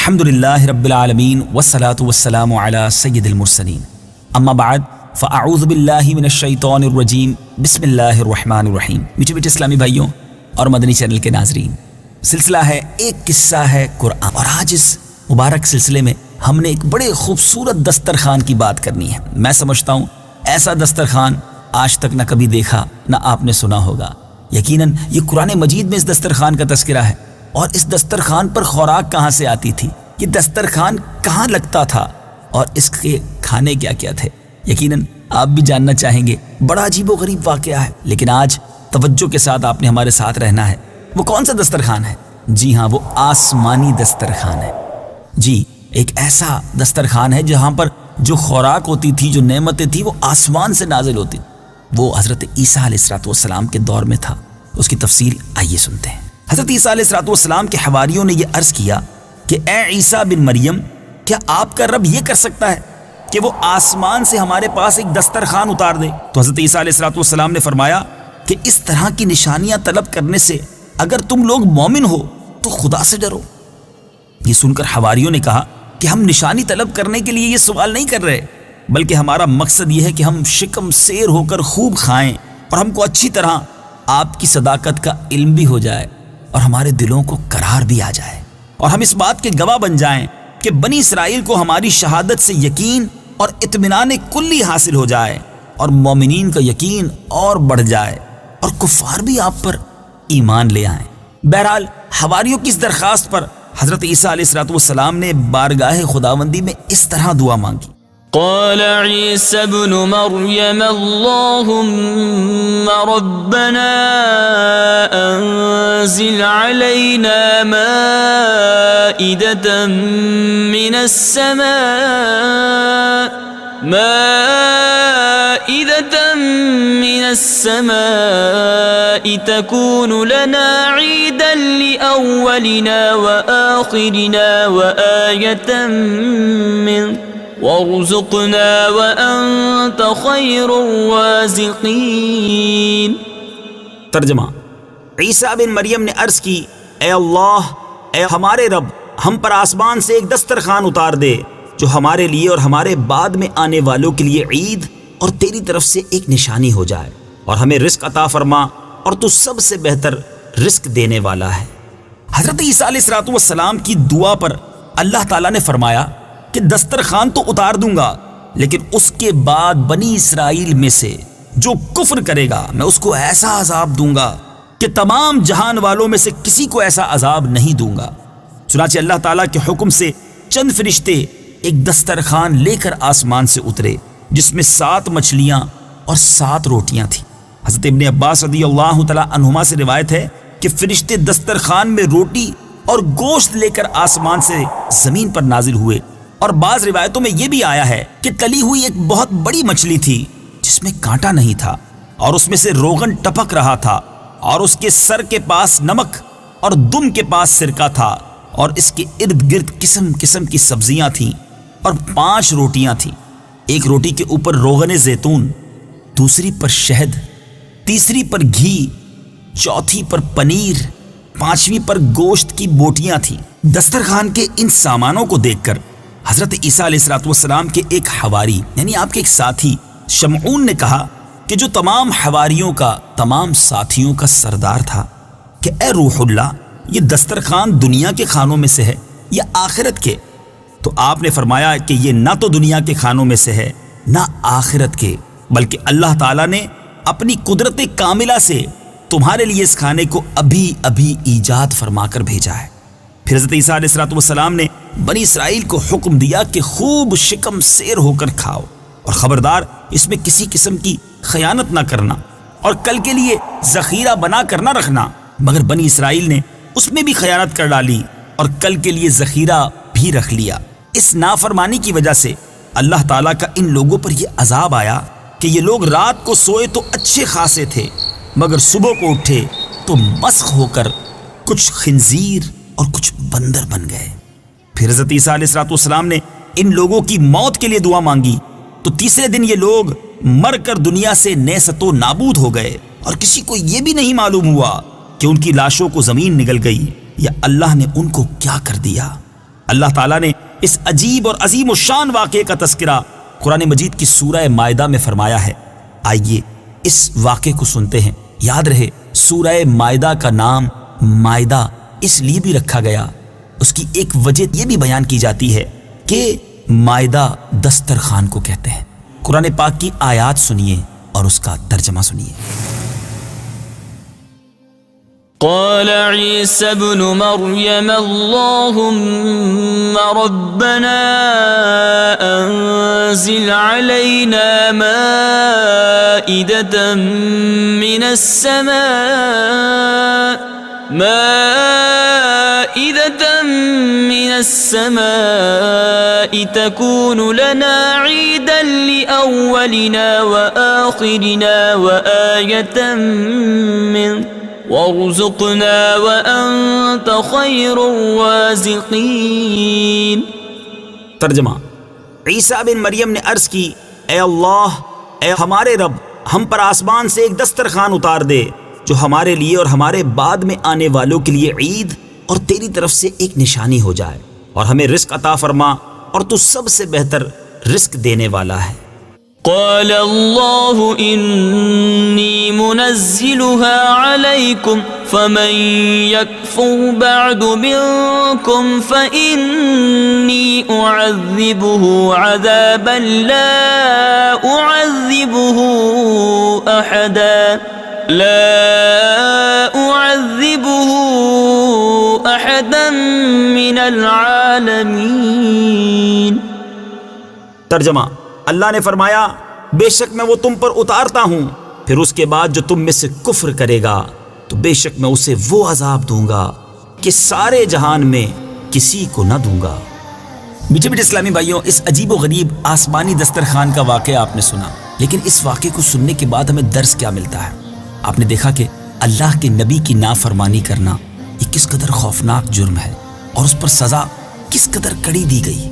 الحمدللہ رب العالمین والصلاة والسلام علی سید المرسلین اما بعد فاعوذ باللہ من الشیطان الرجیم بسم اللہ الرحمن الرحیم۔ میٹھے میٹھے اسلامی بھائیوں اور مدنی چینل کے ناظرین، سلسلہ ہے ایک قصہ ہے قرآن، اور آج اس مبارک سلسلے میں ہم نے ایک بڑے خوبصورت دسترخوان کی بات کرنی ہے۔ میں سمجھتا ہوں ایسا دسترخوان آج تک نہ کبھی دیکھا نہ آپ نے سنا ہوگا۔ یقیناً یہ قرآن مجید میں اس دسترخوان کا تذکرہ ہے، اور اس دسترخوان پر خوراک کہاں سے آتی تھی، یہ دسترخوان کہاں لگتا تھا، اور اس کے کھانے کیا کیا تھے۔ یقیناً آپ بھی جاننا چاہیں گے۔ بڑا عجیب و غریب واقعہ ہے، لیکن آج توجہ کے ساتھ آپ نے ہمارے ساتھ رہنا ہے۔ وہ کون سا دسترخوان ہے؟ جی ہاں، وہ آسمانی دسترخوان ہے۔ جی، ایک ایسا دسترخوان ہے جہاں پر جو خوراک ہوتی تھی، جو نعمتیں تھی، وہ آسمان سے نازل ہوتی۔ وہ حضرت عیسیٰ علیہ السلام کے دور میں تھا۔ اس کی تفصیل آئیے سنتے ہیں۔ حضرت عیسیٰ علیہ السلام کے حواریوں نے یہ عرض کیا کہ اے عیسیٰ بن مریم، کیا آپ کا رب یہ کر سکتا ہے کہ وہ آسمان سے ہمارے پاس ایک دسترخوان اتار دے؟ تو حضرت عیسیٰ علیہ السلام نے فرمایا کہ اس طرح کی نشانیاں طلب کرنے سے اگر تم لوگ مومن ہو تو خدا سے ڈرو۔ یہ سن کر حواریوں نے کہا کہ ہم نشانی طلب کرنے کے لیے یہ سوال نہیں کر رہے، بلکہ ہمارا مقصد یہ ہے کہ ہم شکم سیر ہو کر خوب کھائیں، اور ہم کو اچھی طرح آپ کی صداقت کا علم بھی ہو جائے، اور ہمارے دلوں کو قرار بھی آ جائے، اور ہم اس بات کے گواہ بن جائیں کہ بنی اسرائیل کو ہماری شہادت سے یقین اور اطمینان کلی حاصل ہو جائے، اور مومنین کا یقین اور بڑھ جائے، اور کفار بھی آپ پر ایمان لے آئیں۔ بہرحال حواریوں کی اس درخواست پر حضرت عیسیٰ علیہ السلام نے بارگاہ خداوندی میں اس طرح دعا مانگی۔ قال عيسى ابن مريم اللهم ربنا أنزل علينا مائدة من السماء تكون لنا عيدا لأولنا وآخرنا وآية منك وارزقنا وأنت خير الرازقين۔ ترجمہ: عیسیٰ بن مریم نے عرض کی، اے اللہ، اے ہمارے رب، ہم پر آسمان سے ایک دسترخوان اتار دے جو ہمارے لیے اور ہمارے بعد میں آنے والوں کے لیے عید اور تیری طرف سے ایک نشانی ہو جائے، اور ہمیں رزق عطا فرما، اور تو سب سے بہتر رزق دینے والا ہے۔ حضرت عیسیٰ علیہ السلام کی دعا پر اللہ تعالیٰ نے فرمایا کہ دسترخوان تو اتار دوں گا، لیکن اس کے بعد بنی اسرائیل میں سے جو کفر کرے گا میں اس کو ایسا عذاب دوں گا کہ تمام جہان والوں میں سے کسی کو ایسا عذاب نہیں دوں گا۔ چنانچہ اللہ تعالیٰ کے حکم سے چند فرشتے ایک دسترخوان لے کر آسمان سے اترے، جس میں 7 مچھلیاں اور 7 روٹیاں تھیں۔ حضرت ابن عباس رضی اللہ تعالیٰ عنہما سے روایت ہے کہ فرشتے دسترخوان میں روٹی اور گوشت لے کر آسمان سے زمین پر نازل ہوئے، اور بعض روایتوں میں یہ بھی آیا ہے کہ تلی ہوئی ایک بہت بڑی مچھلی تھی جس میں کانٹا نہیں تھا، اور اس میں سے روغن ٹپک رہا تھا، اور اس کے سر کے پاس نمک اور دم کے پاس سرکہ تھا، اور اس کے ارد گرد قسم قسم کی سبزیاں تھیں، اور 5 روٹیاں تھیں۔ ایک روٹی کے اوپر روغن زیتون، دوسری پر شہد، تیسری پر گھی، چوتھی پر پنیر، 5ویں پر گوشت کی بوٹیاں تھیں۔ دسترخوان کے ان سامانوں کو دیکھ کر حضرت عیسیٰ علیہ السلام کے ایک حواری، یعنی آپ کے ایک ساتھی شمعون نے کہا کہ جو تمام حواریوں کا، تمام ساتھیوں کا سردار تھا، کہ اے روح اللہ، یہ دسترخوان دنیا کے کھانوں میں سے ہے یا آخرت کے؟ تو آپ نے فرمایا کہ یہ نہ تو دنیا کے کھانوں میں سے ہے نہ آخرت کے، بلکہ اللہ تعالیٰ نے اپنی قدرت کاملہ سے تمہارے لیے اس کھانے کو ابھی ابھی ایجاد فرما کر بھیجا ہے۔ پھر حضرت عیسیٰ علیہ السلام نے بنی اسرائیل کو حکم دیا کہ خوب شکم سیر ہو کر کھاؤ، اور خبردار اس میں کسی قسم کی خیانت نہ کرنا، اور کل کے لیے ذخیرہ بنا کر نہ رکھنا۔ مگر بنی اسرائیل نے اس میں بھی خیانت کر ڈالی، اور کل کے لیے ذخیرہ بھی رکھ لیا۔ اس نافرمانی کی وجہ سے اللہ تعالیٰ کا ان لوگوں پر یہ عذاب آیا کہ یہ لوگ رات کو سوئے تو اچھے خاصے تھے، مگر صبح کو اٹھے تو مسخ ہو کر کچھ خنزیر اور کچھ بندر بن گئے۔ پھر حضرت عیسیٰ علیہ السلام نے ان لوگوں کی موت کے لیے دعا مانگی، تو تیسرے دن یہ لوگ مر کر دنیا سے نیست و نابود ہو گئے، اور کسی کو یہ بھی نہیں معلوم ہوا کہ ان کی لاشوں کو زمین نگل گئی یا اللہ نے ان کو کیا کر دیا۔ اللہ تعالیٰ نے اس عجیب اور عظیم الشان واقعے کا تذکرہ قرآن مجید کی سورہ مائدہ میں فرمایا ہے۔ آئیے اس واقعے کو سنتے ہیں۔ یاد رہے سورہ مائدہ کا نام مائدہ اس لیے بھی رکھا گیا، اس کی ایک وجہ یہ بھی بیان کی جاتی ہے کہ مائدہ دسترخوان کو کہتے ہیں۔ قرآن پاک کی آیات سنیے اور اس کا ترجمہ سنیے۔ قال عيسى ابن مريم اللهم ربنا أنزل علينا مائدة من السماء تكون لنا عيدا لأولنا وآخرنا وآية منك وارزقنا وأنت خير الرازقين۔ ترجمہ: عیسیٰ بن مریم نے عرض کی، اے اللہ، اے ہمارے رب، ہم پر آسمان سے ایک دسترخوان اتار دے جو ہمارے لیے اور ہمارے بعد میں آنے والوں کے لیے عید اور تیری طرف سے ایک نشانی ہو جائے، اور ہمیں رزق عطا فرما، اور تو سب سے بہتر رزق دینے والا ہے۔ قال الله إني منزلها عليكم فمن يكفر بعد منكم فإني أعذبه عذابا لا أعذبه أحدا من العالمين۔ ترجمہ: اللہ نے فرمایا، بے شک میں وہ تم پر اتارتا ہوں، پھر اس کے بعد جو تم میں سے کفر کرے گا تو بے شک میں اسے وہ عذاب دوں گا کہ سارے جہان میں کسی کو نہ دوں گا۔ میٹھے میٹھے اسلامی بھائیوں، اس عجیب و غریب آسمانی دسترخوان کا واقعہ آپ نے سنا، لیکن اس واقعے کو سننے کے بعد ہمیں درس کیا ملتا ہے؟ آپ نے دیکھا کہ اللہ کے نبی کی نافرمانی کرنا یہ کس قدر خوفناک جرم ہے اور اس پر سزا کس قدر کڑی دی گئی۔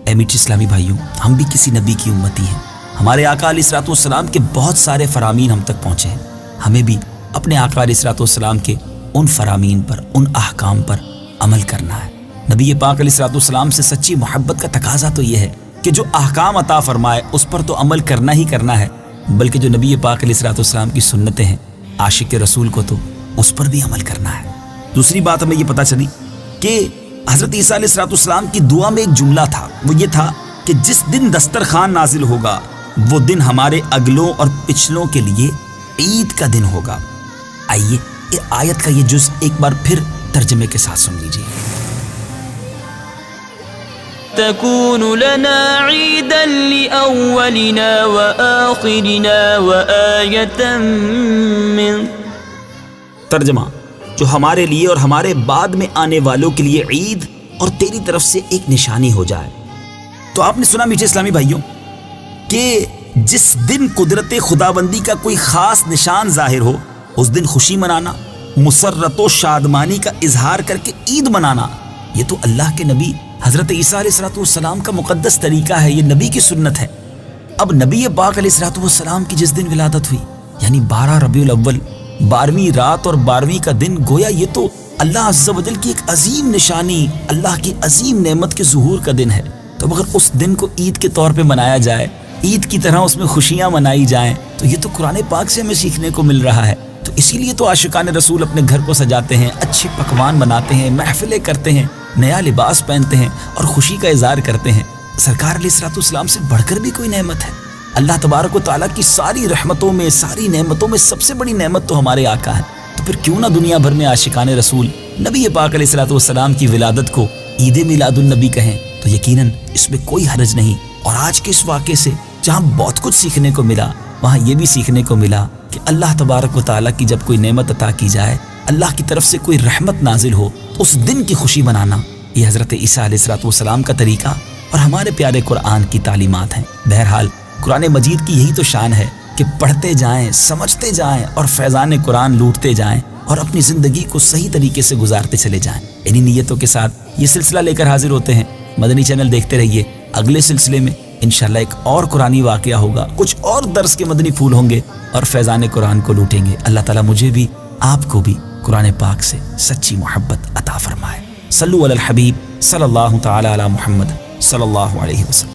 اے میٹھے اسلامی بھائیوں، ہم بھی کسی نبی کی امتی ہیں، ہمارے آقا علیہ الصلوۃ والسلام کے بہت سارے فرامین ہم تک پہنچے ہیں، ہمیں بھی اپنے آقا علیہ الصلوۃ والسلام کے ان فرامین پر، ان احکام پر عمل کرنا ہے۔ نبی پاک علیہ الصلوۃ والسلام سے سچی محبت کا تقاضا تو یہ ہے کہ جو احکام عطا فرمائے اس پر تو عمل کرنا ہی کرنا ہے، بلکہ جو نبی پاک علیہ الصلوۃ والسلام کی سنتیں ہیں، عاشق رسول کو تو اس پر بھی عمل کرنا ہے۔ دوسری بات ہمیں یہ پتہ چلی کہ حضرت عیسیٰ علیہ السلام کی دعا میں ایک جملہ تھا، وہ یہ تھا کہ جس دن دسترخوان نازل ہوگا وہ دن ہمارے اگلوں اور پچھلوں کے لیے عید کا دن ہوگا۔ آئیے یہ آیت کا یہ جز ایک بار پھر ترجمے کے ساتھ سن لیجیے۔ تكون لنا عيدا لأولنا وآخرنا وآية منك۔ ترجمہ: جو ہمارے لیے اور ہمارے بعد میں آنے والوں کے لیے عید اور تیری طرف سے ایک نشانی ہو جائے۔ تو آپ نے سنا میٹھے اسلامی بھائیوں کہ جس دن قدرت خداوندی کا کوئی خاص نشان ظاہر ہو، اس دن خوشی منانا، مسرت و شادمانی کا اظہار کر کے عید منانا، یہ تو اللہ کے نبی حضرت عیسیٰ علیہ السلام کا مقدس طریقہ ہے، یہ نبی کی سنت ہے۔ اب نبی پاک علیہ السلام کی جس دن ولادت ہوئی، یعنی 12 ربیع الاول، 12ویں رات اور 12ویں کا دن، گویا یہ تو اللہ عز و جل کی ایک عظیم نشانی، اللہ کی عظیم نعمت کے ظہور کا دن ہے۔ تو اگر اس دن کو عید کے طور پہ منایا جائے، عید کی طرح اس میں خوشیاں منائی جائیں، تو یہ تو قرآن پاک سے ہمیں سیکھنے کو مل رہا ہے۔ تو اسی لیے تو عاشقان رسول اپنے گھر کو سجاتے ہیں، اچھے پکوان بناتے ہیں، محفلیں کرتے ہیں، نیا لباس پہنتے ہیں اور خوشی کا اظہار کرتے ہیں۔ سرکار علیہ السلام سے بڑھ کر بھی کوئی نعمت ہے؟ اللہ تبارک و تعالیٰ کی ساری رحمتوں میں، ساری نعمتوں میں سب سے بڑی نعمت تو ہمارے آقا ہے۔ تو پھر کیوں نہ دنیا بھر میں عاشقان رسول نبی پاک علیہ السلام کی ولادت کو عید میلاد النبی کہیں؟ تو یقیناً اس میں کوئی حرج نہیں۔ اور آج کے اس واقعے سے جہاں بہت کچھ سیکھنے کو ملا، وہاں یہ بھی سیکھنے کو ملا کہ اللہ تبارک و تعالیٰ کی جب کوئی نعمت عطا کی جائے، اللہ کی طرف سے کوئی رحمت نازل ہو، اس دن کی خوشی منانا، یہ حضرت عیسیٰ علیہ السلام کا طریقہ اور ہمارے پیارے قرآن کی تعلیمات ہیں۔ بہرحال قرآن مجید کی یہی تو شان ہے کہ پڑھتے جائیں، سمجھتے جائیں اور فیضان قرآن لوٹتے جائیں اور اپنی زندگی کو صحیح طریقے سے گزارتے چلے جائیں۔ انہی نیتوں کے ساتھ یہ سلسلہ لے کر حاضر ہوتے ہیں۔ مدنی چینل دیکھتے رہیے، اگلے سلسلے میں انشاءاللہ ایک اور قرآنی واقعہ ہوگا، کچھ اور درس کے مدنی پھول ہوں گے اور فیضان قرآن کو لوٹیں گے۔ اللہ تعالیٰ مجھے بھی آپ کو بھی قرآن پاک سے سچی محبت عطا فرمائے۔ صلو علی الحبیب صلی اللہ تعالی علی محمد صلی اللہ علیہ وسلم.